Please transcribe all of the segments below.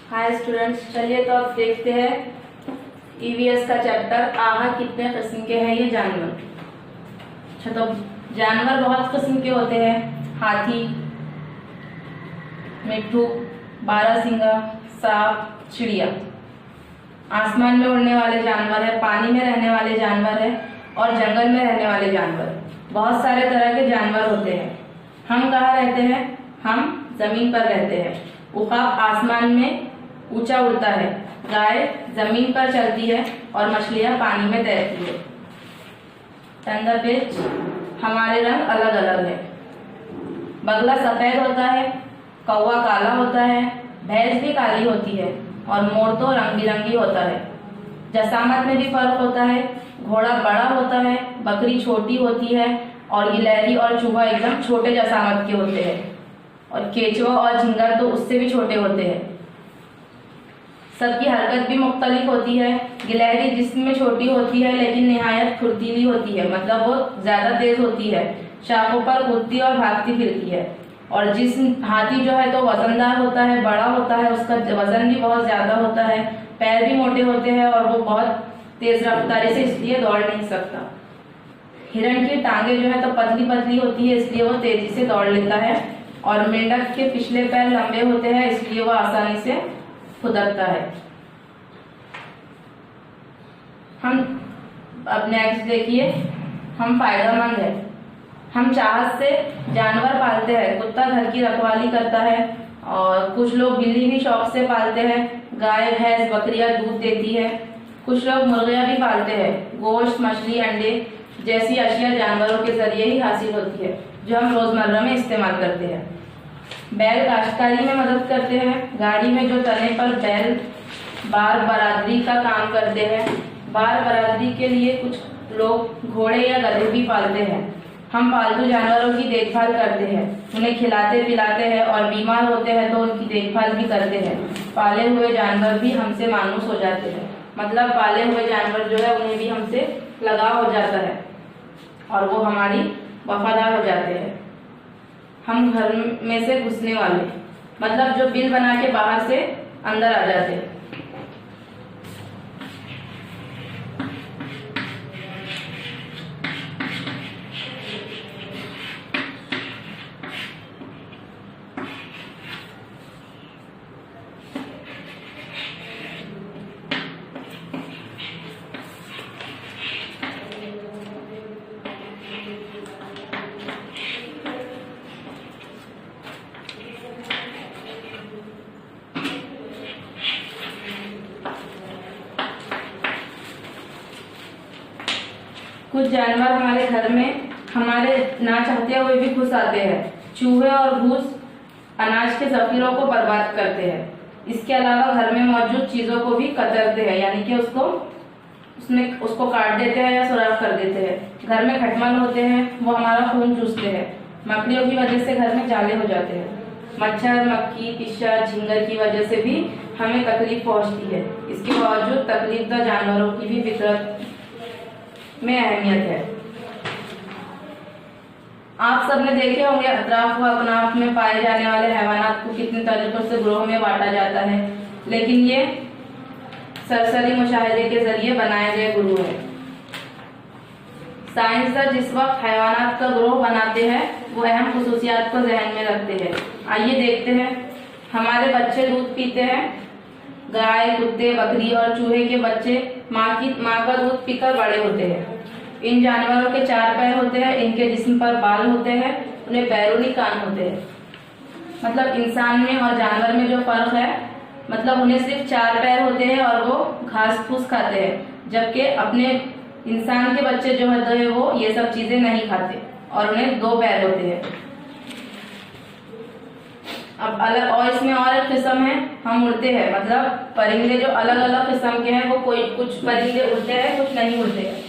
Hi students, चलिए तो अब देखते हैं ईवीएस का चैप्टर आहत कितने किस्म के हैं ये जानवर। अच्छा, तो जानवर बहुत किस्म के होते हैं। हाथी, मिट्ठू, बारहसिंगा, सांप, चिड़िया। आसमान में उड़ने वाले जानवर है, पानी में रहने वाले जानवर है और जंगल में रहने वाले जानवर। बहुत सारे तरह के जानवर होते हैं। हम कहाँ रहते हैं? हम जमीन पर रहते हैं। उकाब आसमान में ऊंचा उड़ता है, गाय जमीन पर चलती है और मछलियां पानी में तैरती है। Turn the page. हमारे रंग अलग अलग है। बगला सफेद होता है, कौवा काला होता है, भैंस भी काली होती है और मोर तो रंग बिरंगी होता है। जसामत में भी फर्क होता है। घोड़ा बड़ा होता है, बकरी छोटी होती है और गिलहरी और चूहा एकदम छोटे जसामत के होते हैं और केचुआ और झिंगर तो उससे भी छोटे होते हैं। सबकी हरकत भी मुख्तलिफ होती है। गिलहरी जिस्म में छोटी होती है लेकिन निहायत फुर्तीली होती है, मतलब वो ज्यादा तेज होती है। शाखों पर कूदती और भागती फिरती है। और जिस्म हाथी जो है तो वजनदार होता है, बड़ा होता है, उसका वजन भी बहुत ज्यादा होता है। पैर भी मोटे होते हैं और वो बहुत तेज रफ्तारी से इसलिए दौड़ नहीं सकता। हिरण की टांगे जो है तो पतली पतली होती है, इसलिए वो तेजी से दौड़ लेता है। और मेंढक के पिछले पैर लंबे होते हैं, इसलिए वो आसानी से फुदकता है। हम अब नेक्स्ट देखिए, हम फायदेमंद है। हम चाहत से जानवर पालते हैं। कुत्ता घर की रखवाली करता है और कुछ लोग बिल्ली भी शौक से पालते हैं। गाय, भैंस, बकरियां दूध देती है। कुछ लोग मुर्गियां भी पालते हैं। गोश्त, मछली, अंडे जैसी अशिया जानवरों के जरिए ही हासिल होती है, जो हम रोजमर्रा में इस्तेमाल करते हैं। बैल काश्तकारी में मदद करते हैं। गाड़ी में जो तने पर बैल बार बरादरी का काम करते हैं। बार बरादरी के लिए कुछ लोग घोड़े या गधे भी पालते हैं। हम पालतू जानवरों की देखभाल करते हैं, उन्हें खिलाते पिलाते हैं और बीमार होते हैं तो उनकी देखभाल भी करते हैं। पाले हुए जानवर भी हमसे मानूस हो जाते हैं, मतलब पाले हुए जानवर जो है उन्हें भी हमसे लगाव हो जाता है और वो हमारी वफादार हो जाते हैं। हम घर में से घुसने वाले, मतलब जो बिल बना के बाहर से अंदर आ जाते हैं। कुछ जानवर हमारे घर में हमारे ना चाहते हुए भी घुस आते हैं। चूहे और घूस अनाज के जखीरों को बर्बाद करते हैं। इसके अलावा घर में मौजूद चीजों को भी कतरते हैं, यानी कि उसको काट देते हैं या सुराख कर देते हैं। घर में खटमल होते हैं, वो हमारा खून चूसते हैं। मकड़ियों की वजह से घर में जाले हो जाते हैं। मच्छर, मक्खी, पिस्सा, झींगर की वजह से भी हमें तकलीफ पहुंचती है। इसके बावजूद तकलीफदा जानवरों की भी फितरत में अहमियत है। आप सबने देखे होंगे अतराफ व अकनाफ में पाए जाने वाले हैवानात को कितने तरीकों से ग्रोह में बांटा जाता है, लेकिन ये सरसरी मुशाहिदे के जरिए बनाए गए ग्रोह है। साइंसदान जिस वक्त हैवानात का ग्रोह बनाते हैं वो अहम खुसूसियात को जहन में रखते हैं। आइए देखते हैं। हमारे बच्चे दूध पीते हैं। गाय, कुत्ते, बकरी और चूहे के बच्चे माँ का दूध पीकर बड़े होते हैं। इन जानवरों के 4 पैर होते हैं, इनके जिस्म पर बाल होते हैं, उन्हें बैरूनी कान होते हैं। मतलब इंसान में और जानवर में जो फर्क है, मतलब उन्हें सिर्फ 4 पैर होते हैं और वो घास फूस खाते हैं, जबकि अपने इंसान के बच्चे जो होते हैं वो ये सब चीजें नहीं खाते और उन्हें 2 पैर होते हैं। अब अलग और इसमें और एक किस्म है, हम उड़ते हैं। मतलब परिंदे जो अलग अलग किस्म के हैं, वो कुछ परिंदे उड़ते हैं, कुछ नहीं उड़ते हैं।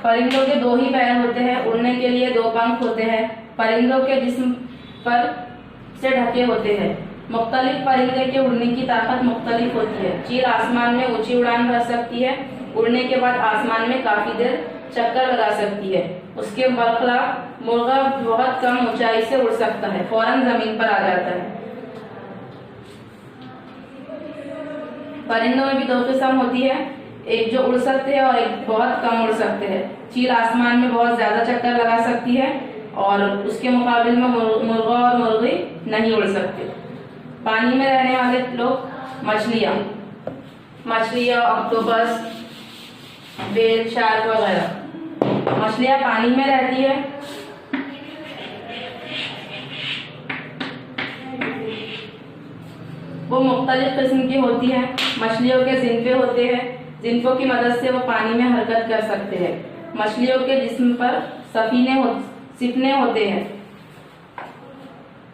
परिंदों के 2 ही पैर होते हैं, उड़ने के लिए 2 पंख होते हैं। परिंदों के जिस्म पर से ढके होते हैं। मुख्तलिफ परिंदे के उड़ने की ताकत मुख्तलिफ होती है। चील आसमान में ऊंची उड़ान भर सकती है, उड़ने के बाद आसमान में काफी देर चक्कर लगा सकती है। उसके बरखलाफ मुर्गा बहुत कम ऊंचाई से उड़ सकता है, फौरन जमीन पर आ जाता है। परिंदों में भी दो किस्म होती है, एक जो उड़ सकते हैं और एक बहुत कम उड़ सकते हैं। चील आसमान में बहुत ज्यादा चक्कर लगा सकती है और उसके मुकाबले में मुर्गा और मुर्गी नहीं उड़ सकते। पानी में रहने वाले लोग मछलियाँ, ऑक्टोपस, व्हेल, शार्क वगैरह। मछलियाँ पानी में रहती है। वो मुख्तलिफ किस्म की होती है। मछलियों के जिन्फे होते हैं, जिन्फों की मदद से वो पानी में हरकत कर सकते हैं। मछलियों के जिस्म पर सिफने होते हैं।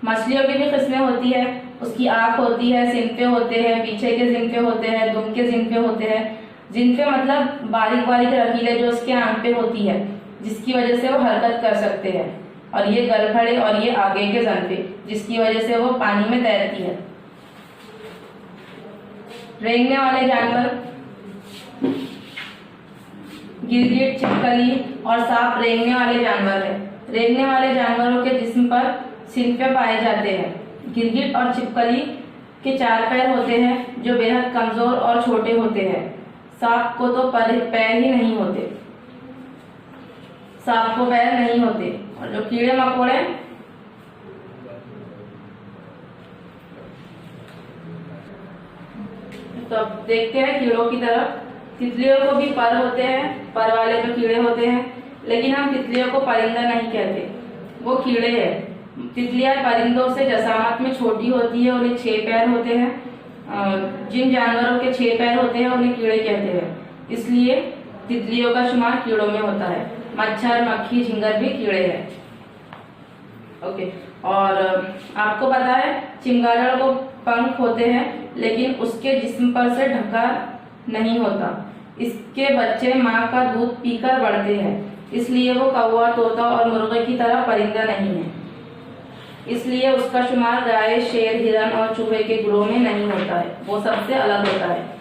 मछलियों की भी किस्में होती है, उसकी आँख होती है, जिन्फे होते हैं, पीछे के जिन्फे होते हैं, दुम के जिन्फे होते हैं। जिन्फे मतलब बारीक बारीक रकीलें जो उसके आँख पे होती है, जिसकी वजह से वो हरकत कर सकते हैं। और ये गलफड़े और ये आगे के जिन्फे, जिसकी वजह से वो पानी में तैरती है। रेंगने वाले जानवर, गिरगिट, छिपकली और सांप रेंगने वाले जानवर है। रेंगने वाले जानवरों के जिस्म पर सिन्फे पाए जाते हैं। गिरगिट और छिपकली के 4 पैर होते हैं जो बेहद कमजोर और छोटे होते हैं। सांप को तो पैर ही नहीं होते, सांप को पैर नहीं होते। और जो कीड़े मकोड़े, तो अब देखते हैं कीड़ों की तरफ। तितलियों को भी पर होते हैं, पर वाले जो कीड़े होते हैं, लेकिन हम तितलियों को परिंदा नहीं कहते, वो कीड़े हैं। तितलियां परिंदों से जसामत में छोटी होती है, उन्हें 6 पैर होते हैं। जिन जानवरों के 6 पैर होते हैं उन्हें कीड़े कहते हैं, इसलिए तितलियों का शुमार कीड़ों में होता है। मच्छर, मक्खी, झिंगर भी कीड़े हैं। ओके, और आपको पता है चिमगादड़ को पंख होते हैं, लेकिन उसके जिस्म पर से ढका नहीं होता। इसके बच्चे माँ का दूध पीकर बढ़ते हैं, इसलिए वो कौवा, तोता और मुर्गे की तरह परिंदा नहीं है। इसलिए उसका शुमार गाय, शेर, हिरन और चूहे के ग्रोह में नहीं होता है, वो सबसे अलग होता है।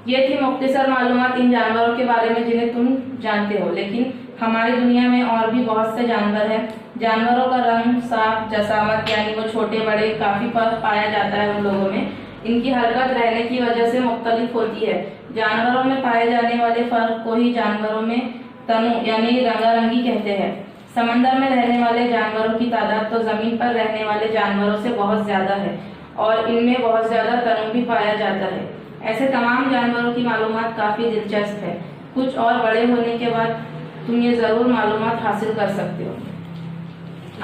ये थी मुख्तसर मालूमात इन जानवरों के बारे में जिन्हें तुम जानते हो, लेकिन हमारी दुनिया में और भी बहुत से जानवर हैं। जानवरों का रंग, साफ, जसामत यानी वो छोटे बड़े काफी फर्क पाया जाता है उन लोगों में। इनकी हरकत रहने की वजह से मुख्तलिफ होती है। जानवरों में पाए जाने वाले फर्क को ही जानवरों में तनु यानी रंगारंगी कहते हैं। समंदर में रहने वाले जानवरों की तादाद तो जमीन पर रहने वाले जानवरों से बहुत ज्यादा है और इनमें बहुत ज्यादा तनु भी पाया जाता है। ऐसे तमाम जानवरों की मालूमात काफी दिलचस्प है। कुछ और बड़े होने के बाद तुम ये जरूर मालूमात हासिल कर सकते हो।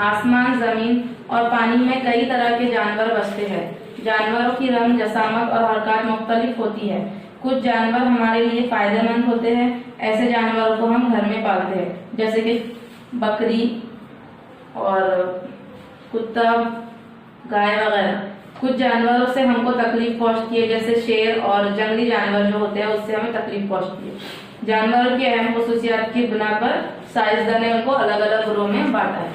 आसमान, जमीन और पानी में कई तरह के जानवर बसते हैं। जानवरों की रंग, जसामत और हरकत मुख्तलिफ होती है। कुछ जानवर हमारे लिए फायदेमंद होते हैं। ऐसे जानवरों को हम घर में पालते हैं, जैसे कि बकरी और कुत्ता, गाय वगैरह। कुछ जानवरों से हमको तकलीफ पहुंचती है, जैसे शेर और जंगली जानवर जो होते हैं उससे हमें तकलीफ पहुंचती है। जानवरों की अहम खुसूसियात की बिना पर साइंसदान ने उनको अलग अलग ग्रोह में बांटा है।